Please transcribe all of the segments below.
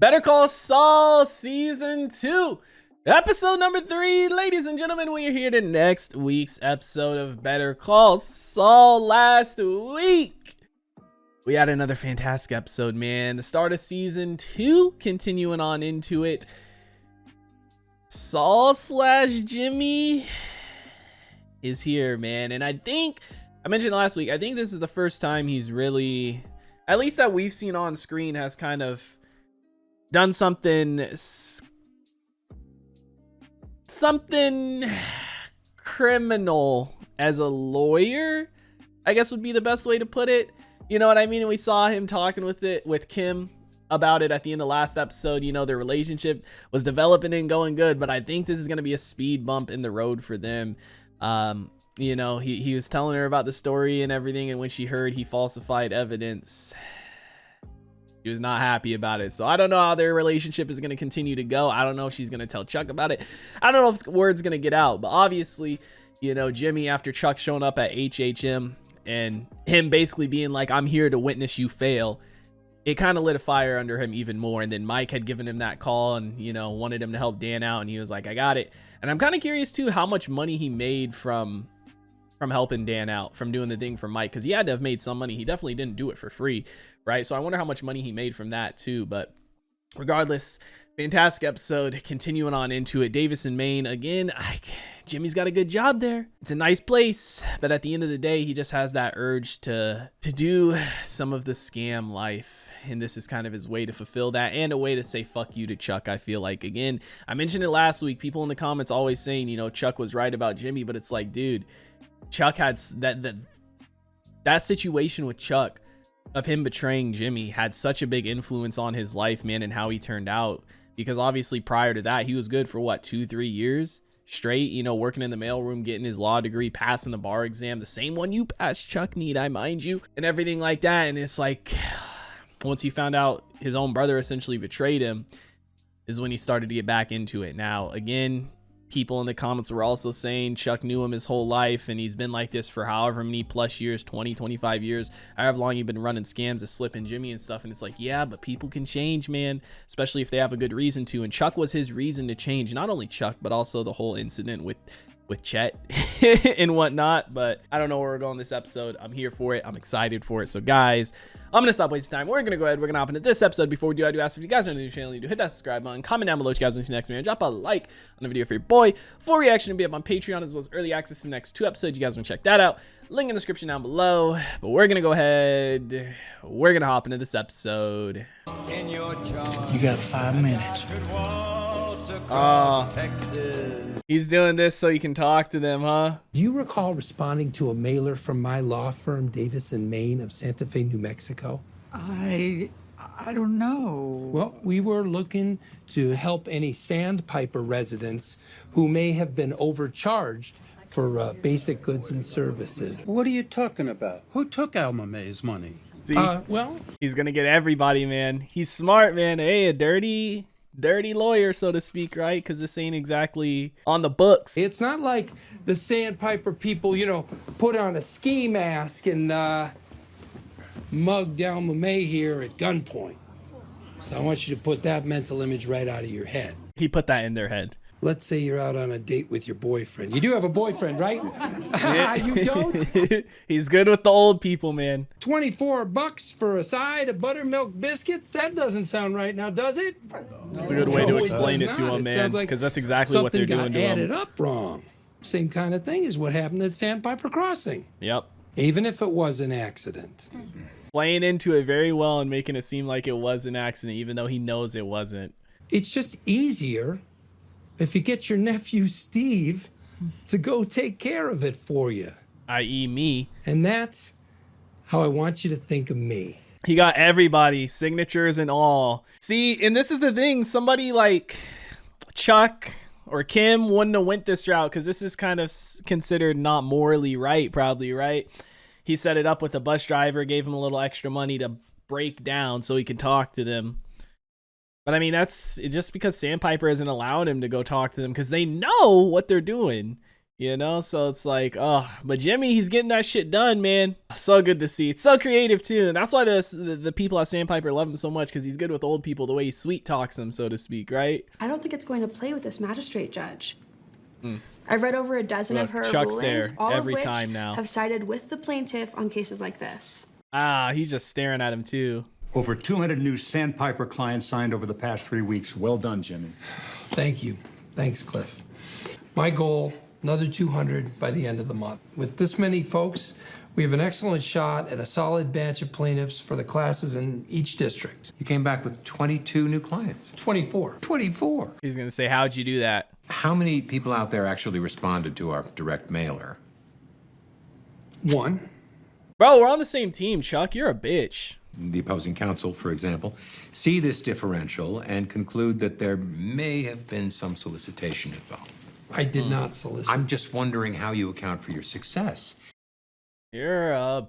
Better Call Saul Season 2, Episode number 3. Ladies and gentlemen, we are here to next week's episode of Better Call Saul. Last week, we had another fantastic episode, man. The start of Season 2, continuing on into it. Saul / Jimmy is here, man. And I think, I mentioned last week, I think this is the first time he's really, at least that we've seen on screen, has kind of done something criminal as a lawyer, I guess would be the best way to put it. You know what I mean? And we saw him talking with Kim about it at the end of last episode. You know, their relationship was developing and going good, but I think this is going to be a speed bump in the road for them. You know, he was telling her about the story and everything, and when she heard he falsified evidence, she was not happy about it. So I don't know how their relationship is going to continue to go. I don't know if she's going to tell Chuck about it. I don't know if word's going to get out, but obviously, you know, Jimmy, after Chuck showing up at HHM and him basically being like, I'm here to witness you fail, it kind of lit a fire under him even more. And then Mike had given him that call and, you know, wanted him to help Dan out, and he was like, I got it. And I'm kind of curious too how much money he made from helping Dan out, from doing the thing for Mike, because he had to have made some money. He definitely didn't do it for free, right? So I wonder how much money he made from that too. But regardless, fantastic episode. Continuing on into it, Davis and Maine again. Jimmy's got a good job there. It's a nice place, but at the end of the day, he just has that urge to do some of the scam life, and this is kind of his way to fulfill that, and a way to say fuck you to Chuck. I feel like, again, I mentioned it last week, people in the comments always saying, you know, Chuck was right about Jimmy, but it's like, dude, Chuck had that situation with Chuck of him betraying Jimmy had such a big influence on his life, man, and how he turned out. Because obviously prior to that, he was good for what, 2-3 years straight, you know, working in the mailroom, getting his law degree, passing the bar exam, the same one you passed, Chuck Need, I mind you, and everything like that. And it's like, once he found out his own brother essentially betrayed him, is when he started to get back into it. Now, again, people in the comments were also saying Chuck knew him his whole life, and he's been like this for however many plus years, 20, 25 years, however long you've been running scams of slipping Jimmy and stuff. And it's like, yeah, but people can change, man, especially if they have a good reason to. And Chuck was his reason to change. Not only Chuck, but also the whole incident with Chet and whatnot. But I don't know where we're going this episode. I'm here for it. I'm excited for it. So guys, I'm gonna stop wasting time. We're gonna go ahead, we're gonna hop into this episode. Before we do, I do ask if you guys are new to the channel, you do hit that subscribe button, comment down below what you guys want to see next, man. Drop a like on the video for your boy. Full reaction to be up on Patreon, as well as early access to the next 2 episodes. You guys want to check that out, link in the description down below. But we're gonna go ahead, we're gonna hop into this episode. You got 5 minutes. He's doing this so you can talk to them, huh? Do you recall responding to a mailer from my law firm, Davis and Maine of Santa Fe, New Mexico? I don't know. Well, we were looking to help any Sandpiper residents who may have been overcharged for basic goods and services. What are you talking about? Who took Alma May's money? See, well, he's gonna get everybody, man. He's smart, man. Hey, a dirty lawyer, so to speak, right? Because this ain't exactly on the books. it's not like the Sandpiper people, you know, put on a ski mask and mugged Alma May here at gunpoint. So I want you to put that mental image right out of your head. He put that in their head. Let's say you're out on a date with your boyfriend. You do have a boyfriend, right? You don't? He's good with the old people, man. $24 for a side of buttermilk biscuits? That doesn't sound right now, does it? It's a good way to explain it to him, man, because that's exactly what they're doing to him. Something got added up wrong. Same kind of thing as what happened at Sandpiper Crossing. Yep. Even if it was an accident. Playing into it very well and making it seem like it was an accident, even though he knows it wasn't. It's just easier if you get your nephew Steve to go take care of it for you. I.e. me. And that's how I want you to think of me. He got everybody, signatures and all. See, and this is the thing, somebody like Chuck or Kim wouldn't have went this route, because this is kind of considered not morally right, probably, right? He set it up with a bus driver, gave him a little extra money to break down so he could talk to them. But I mean, that's just because Sandpiper isn't allowing him to go talk to them, because they know what they're doing. You know, so it's like, oh, but Jimmy, he's getting that shit done, man. So good to see. It's so creative too, and that's why the people at Sandpiper love him so much, because he's good with old people, the way he sweet talks them, so to speak, right? I don't think it's going to play with this magistrate judge. I've read over a dozen of her Chuck's rulings, there all every of which time now. have sided with the plaintiff on cases like this. Ah, he's just staring at him too. Over 200 new Sandpiper clients signed over the past 3 weeks. Well done, Jimmy. Thank you. Thanks, Cliff. My goal, another 200 by the end of the month. With this many folks, we have an excellent shot at a solid batch of plaintiffs for the classes in each district. You came back with 22 new clients. 24. 24? He's gonna say, how'd you do that? How many people out there actually responded to our direct mailer? 1. Bro, we're on the same team, Chuck. You're a bitch. The opposing counsel, for example, see this differential and conclude that there may have been some solicitation involved. I did not solicit. I'm just wondering how you account for your success. You're a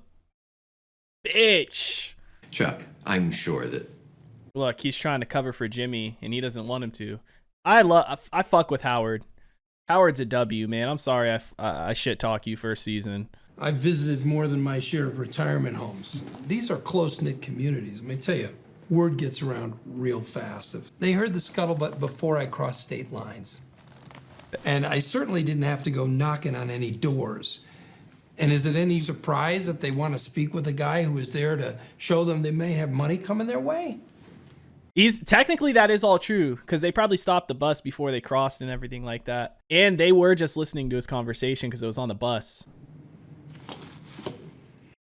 bitch. Chuck, I'm sure that... Look, he's trying to cover for Jimmy, and he doesn't want him to. I fuck with Howard. Howard's a W, man. I'm sorry I shit talk you first season. I've visited more than my share of retirement homes. These are close-knit communities. Let me tell you, word gets around real fast. They heard the scuttlebutt before I crossed state lines. And I certainly didn't have to go knocking on any doors. And is it any surprise that they want to speak with a guy who is there to show them they may have money coming their way? Technically that is all true, because they probably stopped the bus before they crossed and everything like that. And they were just listening to his conversation because it was on the bus.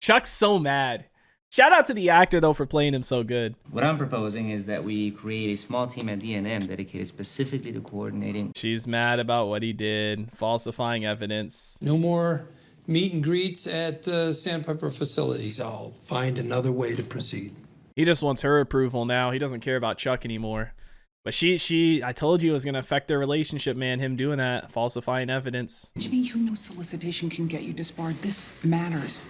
Chuck's so mad. Shout out to the actor, though, for playing him so good. What I'm proposing is that we create a small team at D&M dedicated specifically to coordinating. She's mad about what he did, falsifying evidence. No more meet and greets at Sandpiper facilities. I'll find another way to proceed. He just wants her approval now. He doesn't care about Chuck anymore. But I told you it was going to affect their relationship, man, him doing that, falsifying evidence. Jimmy, you know solicitation can get you disbarred. This matters.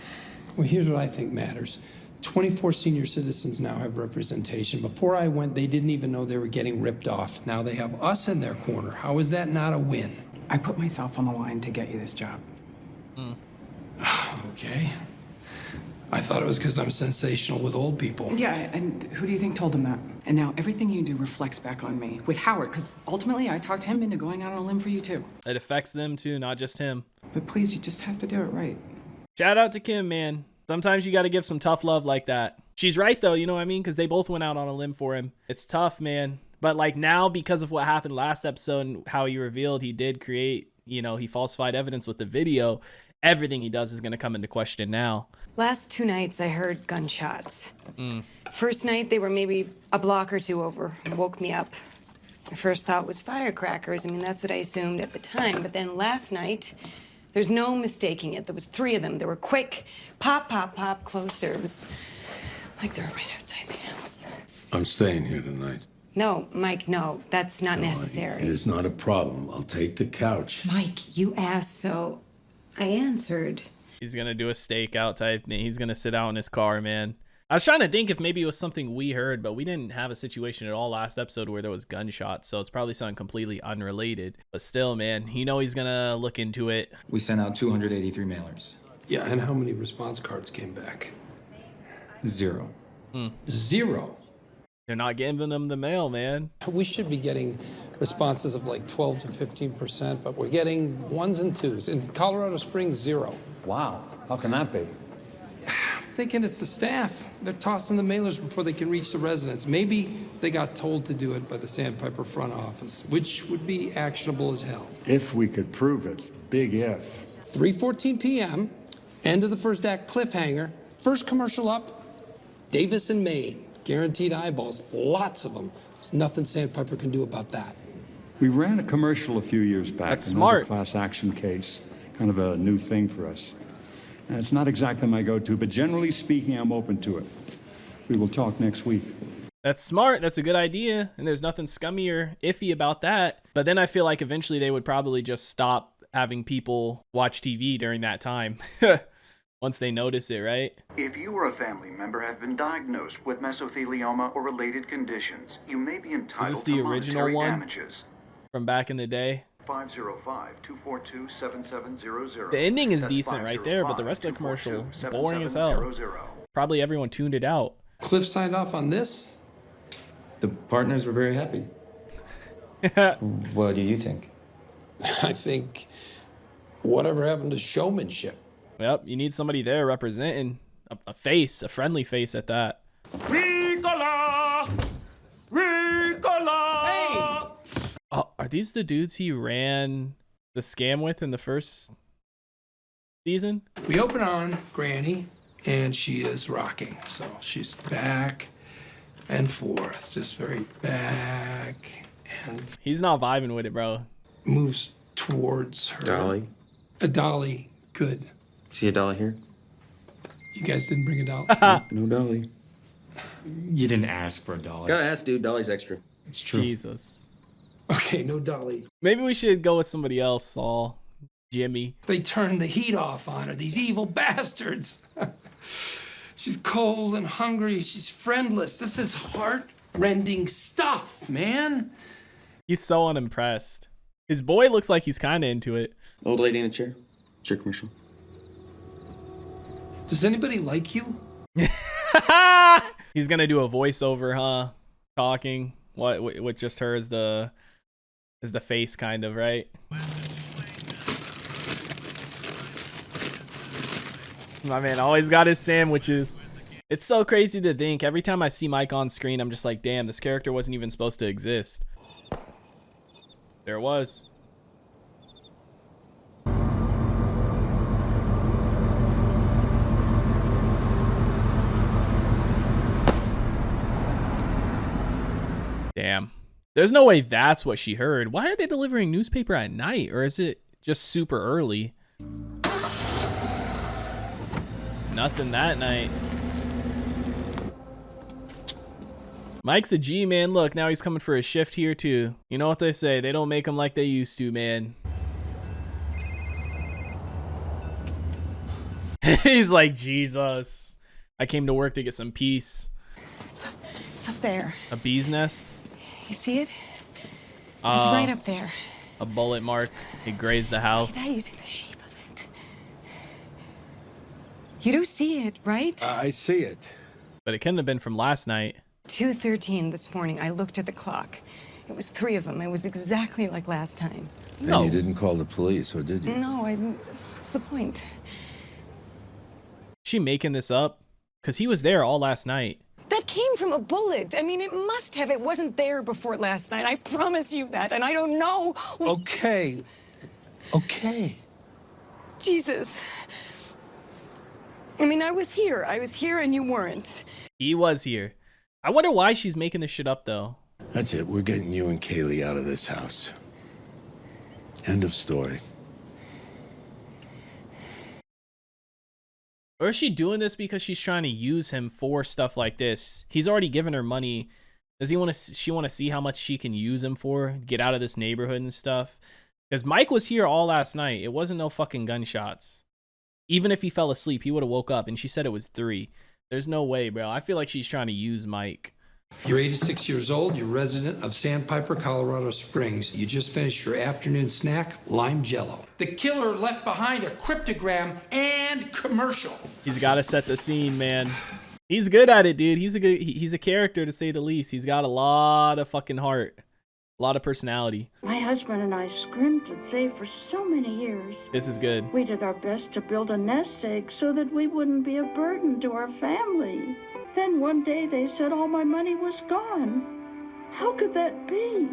Well, here's what I think matters. 24 senior citizens now have representation. Before I went, they didn't even know they were getting ripped off. Now they have us in their corner. How is that not a win? I put myself on the line to get you this job. Okay. I thought it was because I'm sensational with old people. Yeah, and who do you think told him that? And now everything you do reflects back on me. With Howard, because ultimately I talked him into going out on a limb for you too. It affects them too, not just him. But please, you just have to do it right. Shout out to Kim, man. Sometimes you got to give some tough love like that. She's right, though, you know what I mean? Because they both went out on a limb for him. It's tough, man. But like now, because of what happened last episode and how he revealed he did create, he falsified evidence with the video, everything he does is going to come into question now. Last 2 nights, I heard gunshots. First night, they were maybe a block or 2 over. It woke me up. My first thought was firecrackers. I mean, that's what I assumed at the time. But then last night, there's no mistaking it. There was 3 of them. They were quick. Pop, pop, pop, closer. It was like they were right outside the house. I'm staying here tonight. No, Mike, no. That's not necessary. It is not a problem. I'll take the couch. Mike, you asked, so I answered. He's going to do a stakeout type thing. He's going to sit out in his car, man. I was trying to think if maybe it was something we heard, but we didn't have a situation at all last episode where there was gunshots, so it's probably something completely unrelated. But still, man, he's going to look into it. We sent out 283 mailers. Yeah, and how many response cards came back? 0. 0. They're not giving them the mail, man. We should be getting responses of like 12 to 15%, but we're getting 1s and 2s. In Colorado Springs, 0. Wow. How can that be? I'm thinking it's the staff. They're tossing the mailers before they can reach the residents. Maybe they got told to do it by the Sandpiper front office, which would be actionable as hell. If we could prove it. Big if. 3:14 p.m., end of the first act cliffhanger, first commercial up, Davis and Maine. Guaranteed eyeballs, lots of them. There's nothing Sandpiper can do about that. We ran a commercial a few years back. That's another smart. Class action case. Kind of a new thing for us. And it's not exactly my go-to, but generally speaking, I'm open to it. We will talk next week. That's smart. That's a good idea. And there's nothing scummy or iffy about that. But then I feel like eventually they would probably just stop having people watch TV during that time. Once they notice it, right? If you or a family member have been diagnosed with mesothelioma or related conditions, you may be entitled to monetary damages. From back in the day? 505-242-7700. The ending is That's decent right there, but the rest of the commercial, boring as hell. 505-242-7700. Probably everyone tuned it out. Cliff signed off on this? The partners were very happy. What do you think? I think whatever happened to showmanship? Yep, you need somebody there representing a face, a friendly face at that. Ricola! Ricola! Hey! Oh, are these the dudes he ran the scam with in the first season? We open on Granny, and she is rocking. So she's back and forth, just very back and... He's not vibing with it, bro. Moves towards her. Dolly? A dolly. Good. See a dolly here? You guys didn't bring a dolly? No dolly. You didn't ask for a dolly. Gotta ask, dude. Dolly's extra. It's true. Jesus. Okay, no dolly. Maybe we should go with somebody else, Saul. Jimmy. They turned the heat off on her, these evil bastards. She's cold and hungry. She's friendless. This is heart-rending stuff, man. He's so unimpressed. His boy looks like he's kind of into it. Old lady in a chair. Chair commercial. Does anybody like you? He's gonna do a voiceover, huh? Talking. What with just her as the face, kind of, right? My man always got his sandwiches. It's so crazy to think. Every time I see Mike on screen, I'm just like, damn, this character wasn't even supposed to exist. There it was. Damn. There's no way that's what she heard. Why are they delivering newspaper at night? Or is it just super early? Nothing that night. Mike's a G, man. Look, now he's coming for a shift here too. You know what they say, they don't make them like they used to, man. He's like, Jesus. I came to work to get some peace. It's up there. A bee's nest? You see it? It's right up there. A bullet mark. It grazed the house. See that? You see the shape of it? You do see it, right? I see it. But it couldn't have been from last night. 2:13 this morning. I looked at the clock. It was 3 of them. It was exactly like last time. No. And you didn't call the police, or did you? No, what's the point? Is she making this up? Because he was there all last night. That came from a bullet. I mean, it must have. It wasn't there before last night. I promise you that. And I don't know. Okay. Okay. Jesus. I mean, I was here. I was here and you weren't. He was here. I wonder why she's making this shit up, though. That's it. We're getting you and Kaylee out of this house. End of story. Or is she doing this because she's trying to use him for stuff like this? He's already given her money. Does she want to see how much she can use him for? Get out of this neighborhood and stuff? Because Mike was here all last night. It wasn't no fucking gunshots. Even if he fell asleep, he would have woke up, and she said it was 3. There's no way, bro. I feel like she's trying to use Mike. You're 86 years old. You're resident of Sandpiper, Colorado Springs. You just finished your afternoon snack, lime jello. The killer left behind a cryptogram and commercial. He's got to set the scene, man. He's good at it, dude. He's a character, to say the least. He's got a lot of fucking heart. A lot of personality. My husband and I scrimped and saved for so many years. This is good. We did our best to build a nest egg so that we wouldn't be a burden to our family. Then one day they said all my money was gone. How could that be?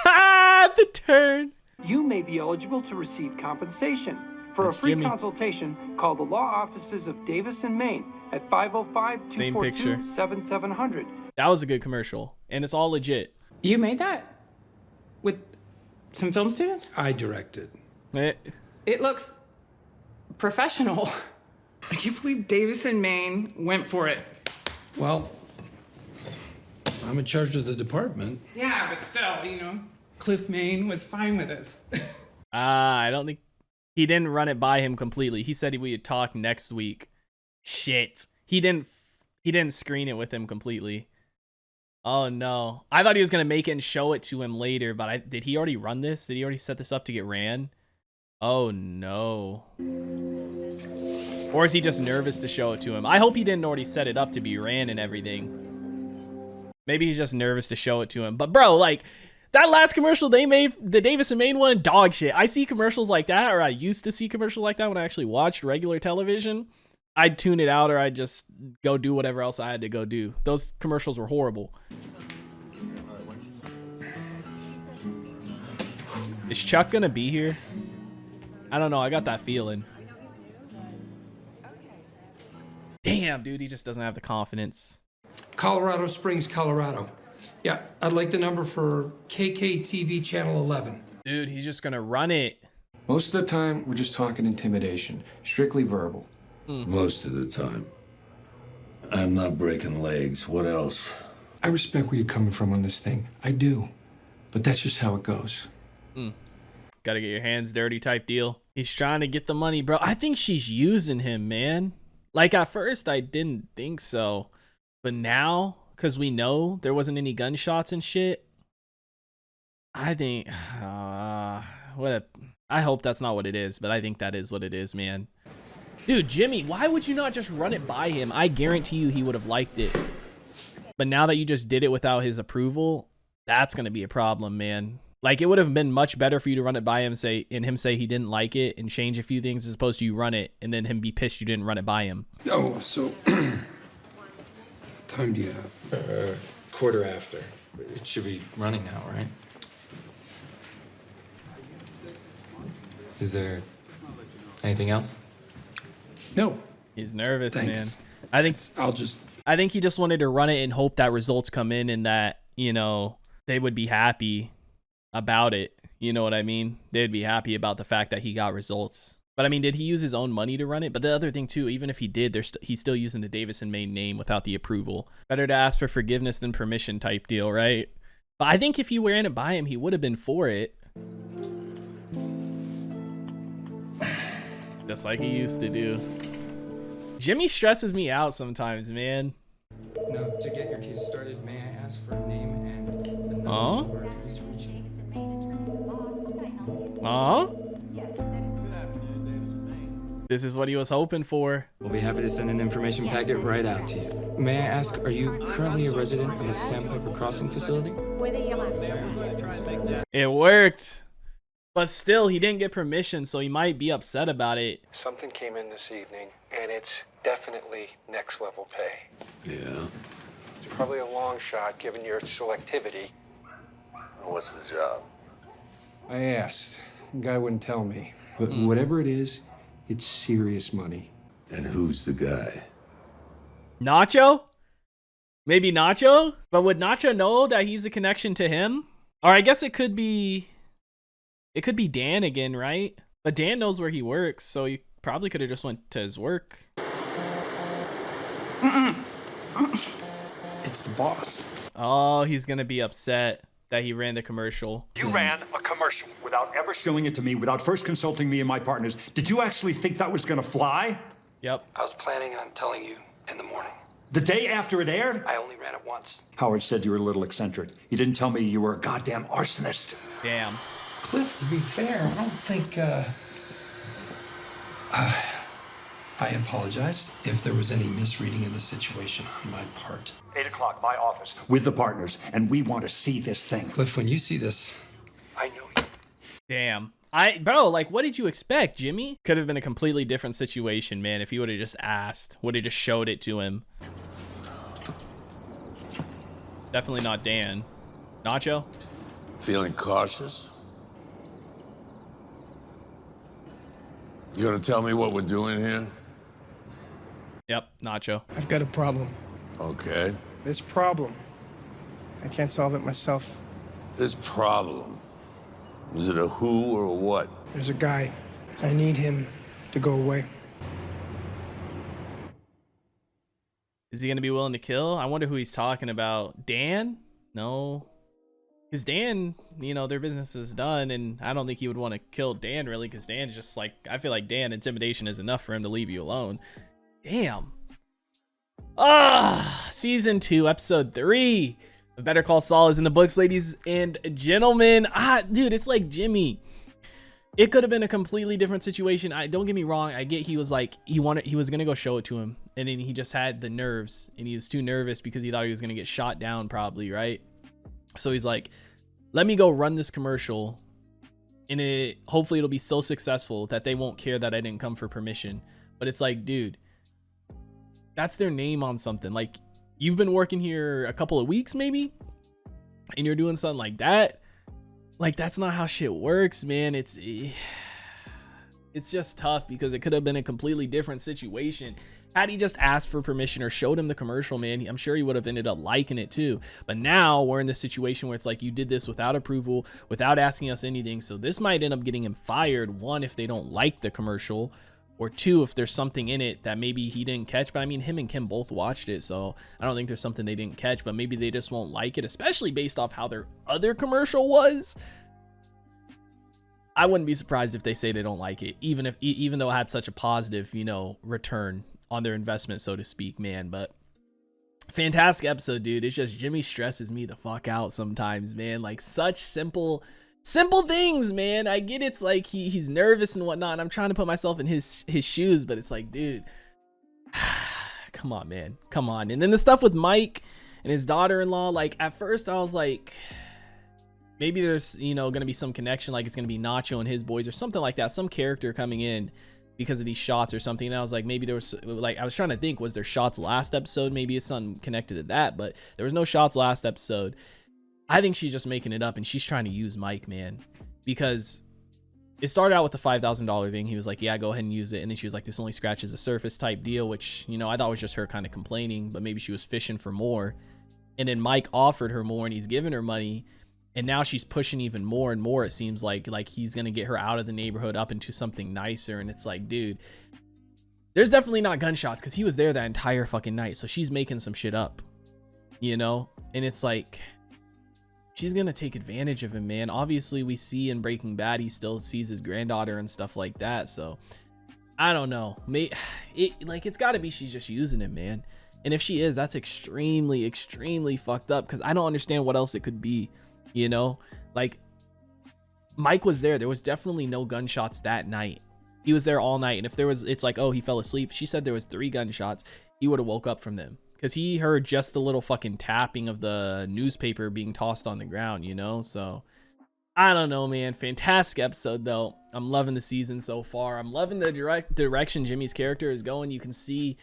The turn. You may be eligible to receive compensation. For That's a free Jimmy. consultation, call the law offices of Davis and Maine at 505-242-7700. That was a good commercial, and it's all legit. You made that? With some film students? I directed. It looks professional. I can't believe Davis and Maine went for it. Well, I'm in charge of the department. Yeah, but still, you know, Cliff Maine was fine with us. I don't think he didn't run it by him completely. He said we would talk next week. Shit. He didn't screen it with him completely. Oh no. I thought he was gonna make it and show it to him later, but did he already run this? Did he already set this up to get ran? Oh no. Or is he just nervous to show it to him? I hope he didn't already set it up to be ran and everything. Maybe he's just nervous to show it to him. But bro, like, that last commercial they made, the Davis and Maine one, dog shit. I see commercials like that, or I used to see commercials like that when I actually watched regular television. I'd tune it out, or I'd just go do whatever else I had to go do. Those commercials were horrible. Is Chuck gonna be here? I don't know. I got that feeling. Damn, dude, he just doesn't have the confidence. Colorado Springs, Colorado. Yeah, I'd like the number for KKTV Channel 11. Dude, he's just gonna run it. Most of the time, we're just talking intimidation. Strictly verbal. Most of the time. I'm not breaking legs. What else? I respect where you're coming from on this thing. I do. But that's just how it goes. Gotta get your hands dirty type deal. He's trying to get the money, bro. I think she's using him, man. Like, at first, I didn't think so. But now, because we know there wasn't any gunshots and shit, I think, I hope that's not what it is, but I think that is what it is, man. Dude, Jimmy, why would you not just run it by him? I guarantee you he would have liked it. But now that you just did it without his approval, that's going to be a problem, man. Like, it would have been much better for you to run it by him, and him say he didn't like it and change a few things, as opposed to you run it and then him be pissed you didn't run it by him. Oh, so what time do you have? Quarter after. It should be running now, right? Is there anything else? No. He's nervous, Thanks. man. I think he just wanted to run it and hope that results come in and that, you know, they would be happy about it. You know what I mean? They'd be happy about the fact that he got results. But I mean, did he use his own money to run it? But the other thing too, even if he did, he's still using the Davis and Maine name without the approval. Better to ask for forgiveness than permission type deal, right? But I think if you ran it by him, he would have been for it. Just like he used to do. Jimmy stresses me out sometimes, man. Now, to get your case started, may I ask for a name and the number where it is to reach you? This is what he was hoping for. We'll be happy to send an information packet right out to you. May I ask, are you currently a resident of a Sandpiper crossing facility? It worked. But still, he didn't get permission, so he might be upset about it. Something came in this evening, and it's definitely next level pay. Yeah? It's probably a long shot given your selectivity. What's the job? I asked. The guy wouldn't tell me. But whatever it is, it's serious money. And who's the guy? Nacho? Maybe Nacho? But would Nacho know that he's a connection to him? Or I guess it could be Dan again, right? But Dan knows where he works, so he probably could have just went to his work. It's the boss. Oh, he's gonna be upset that he ran the commercial. You ran a commercial without ever showing it to me, without first consulting me and my partners. Did you actually think that was gonna fly? Yep. I was planning on telling you in the morning. The day after it aired? I only ran it once. Howard said you were a little eccentric. He didn't tell me you were a goddamn arsonist. Damn. Cliff, to be fair, I don't think, I apologize if there was any misreading of the situation on my part. 8 o'clock, my office, with the partners, and we want to see this thing. Cliff, when you see this... I know you. Damn. Bro, like, what did you expect, Jimmy? Could have been a completely different situation, man, if he would have just asked. Would have just showed it to him. Definitely not Dan. Nacho? Feeling cautious? You gonna tell me what we're doing here? Yep, Nacho. I've got a problem. Okay. This problem, I can't solve it myself. This problem, is it a who or a what? There's a guy. I need him to go away. Is he going to be willing to kill? I wonder who he's talking about. Dan? No. Because Dan, you know, their business is done, and I don't think he would want to kill Dan, really, because Dan's just like, I feel like Dan, intimidation is enough for him to leave you alone. Damn. Season 2, episode 3. Better Call Saul is in the books, ladies and gentlemen. Dude, it's like Jimmy. It could have been a completely different situation. Don't get me wrong. I get he was like, he was going to go show it to him. And then he just had the nerves. And he was too nervous because he thought he was going to get shot down probably, right? So he's like, let me go run this commercial. And hopefully it'll be so successful that they won't care that I didn't come for permission. But it's like, dude, that's their name on something. Like, you've been working here a couple of weeks maybe, and you're doing something like that. Like, that's not how shit works, man. It's just tough because it could have been a completely different situation. Had he just asked for permission or showed him the commercial, man, I'm sure he would have ended up liking it too. But now we're in this situation where it's like, you did this without approval, without asking us anything. So this might end up getting him fired. One, if they don't like the commercial, or two, if there's something in it that maybe he didn't catch. But I mean, him and Kim both watched it, so I don't think there's something they didn't catch, but maybe they just won't like it, especially based off how their other commercial was. I wouldn't be surprised if they say they don't like it, even though it had such a positive, you know, return on their investment, so to speak, man. But fantastic episode, dude. It's just Jimmy stresses me the fuck out sometimes, man. Like, such simple things, man. I get it's like he's nervous and whatnot, and I'm trying to put myself in his shoes, but it's like, dude, come on, man, come on. And then the stuff with Mike and his daughter-in-law, like, at first I was like, maybe there's, you know, gonna be some connection, like it's gonna be Nacho and his boys or something like that, some character coming in because of these shots or something. And I was like, maybe there was, like, I was trying to think, was there shots last episode? Maybe it's something connected to that, but there was no shots last episode. I think she's just making it up, and she's trying to use Mike, man, because it started out with the $5,000 thing. He was like, yeah, go ahead and use it. And then she was like, this only scratches the surface type deal, which, you know, I thought was just her kind of complaining, but maybe she was fishing for more. And then Mike offered her more, and he's giving her money. And now she's pushing even more and more. It seems like he's going to get her out of the neighborhood up into something nicer. And it's like, dude, there's definitely not gunshots because he was there that entire fucking night. So she's making some shit up, you know? And it's like, she's gonna take advantage of him, man. Obviously, we see in Breaking Bad, he still sees his granddaughter and stuff like that. So I don't know. It's got to be she's just using him, man. And if she is, that's extremely, extremely fucked up, because I don't understand what else it could be, you know? Like, Mike was there. There was definitely no gunshots that night. He was there all night. And if there was, it's like, oh, he fell asleep. She said there was 3 gunshots. He would have woke up from them, because he heard just the little fucking tapping of the newspaper being tossed on the ground, you know? So I don't know, man. Fantastic episode, though. I'm loving the season so far. I'm loving the direction Jimmy's character is going. You can see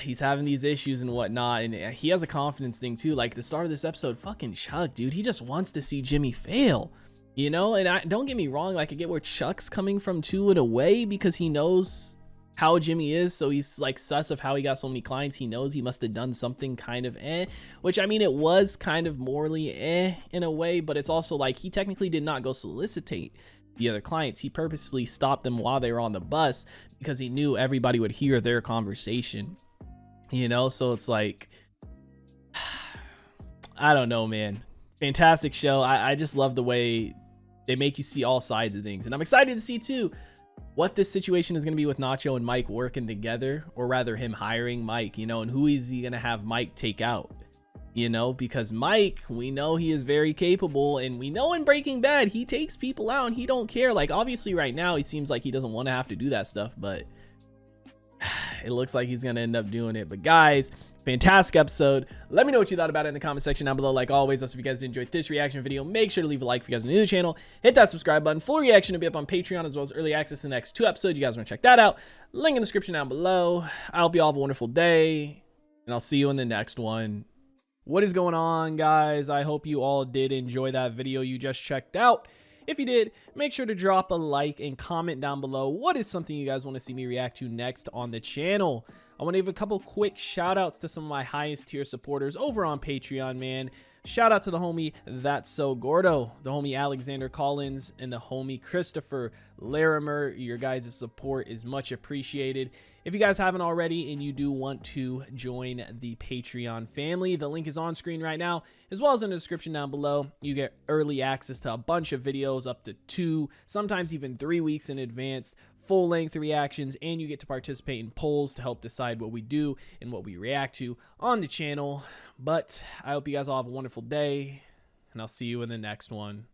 he's having these issues and whatnot, and he has a confidence thing too. Like, the start of this episode, fucking Chuck, dude, he just wants to see Jimmy fail, you know? And don't get me wrong, like, I get where Chuck's coming from too, in a way, because he knows how Jimmy is, so he's like sus of how he got so many clients. He knows he must have done something kind of which, I mean, it was kind of morally in a way, but it's also like he technically did not go solicitate the other clients. He purposefully stopped them while they were on the bus because he knew everybody would hear their conversation, you know? So it's like, I don't know, man. Fantastic show. I just love the way they make you see all sides of things, and I'm excited to see too what this situation is going to be with Nacho and Mike working together, or rather him hiring Mike, you know, and who is he going to have Mike take out, you know? Because Mike, we know he is very capable, and we know in Breaking Bad he takes people out and he don't care. Like, obviously right now he seems like he doesn't want to have to do that stuff, but it looks like he's going to end up doing it. But guys, fantastic episode. Let me know what you thought about it in the comment section down below. Like always, if you guys enjoyed this reaction video, make sure to leave a like if you guys are new to the channel. Hit that subscribe button. Full reaction to be up on Patreon, as well as early access to the next 2 episodes. You guys want to check that out, link in the description down below. I hope you all have a wonderful day, and I'll see you in the next one. What is going on, guys? I hope you all did enjoy that video you just checked out. If you did, make sure to drop a like and comment down below what is something you guys want to see me react to next on the channel. I want to give a couple quick shout outs to some of my highest tier supporters over on Patreon, man. Shout out to the homie That's So Gordo, the homie Alexander Collins, and the homie Christopher Larimer. Your guys' support is much appreciated. If you guys haven't already and you do want to join the Patreon family, the link is on screen right now, as well as in the description down below. You get early access to a bunch of videos, up to 2, sometimes even 3 weeks in advance, full-length reactions, and you get to participate in polls to help decide what we do and what we react to on the channel. But I hope you guys all have a wonderful day, and I'll see you in the next one.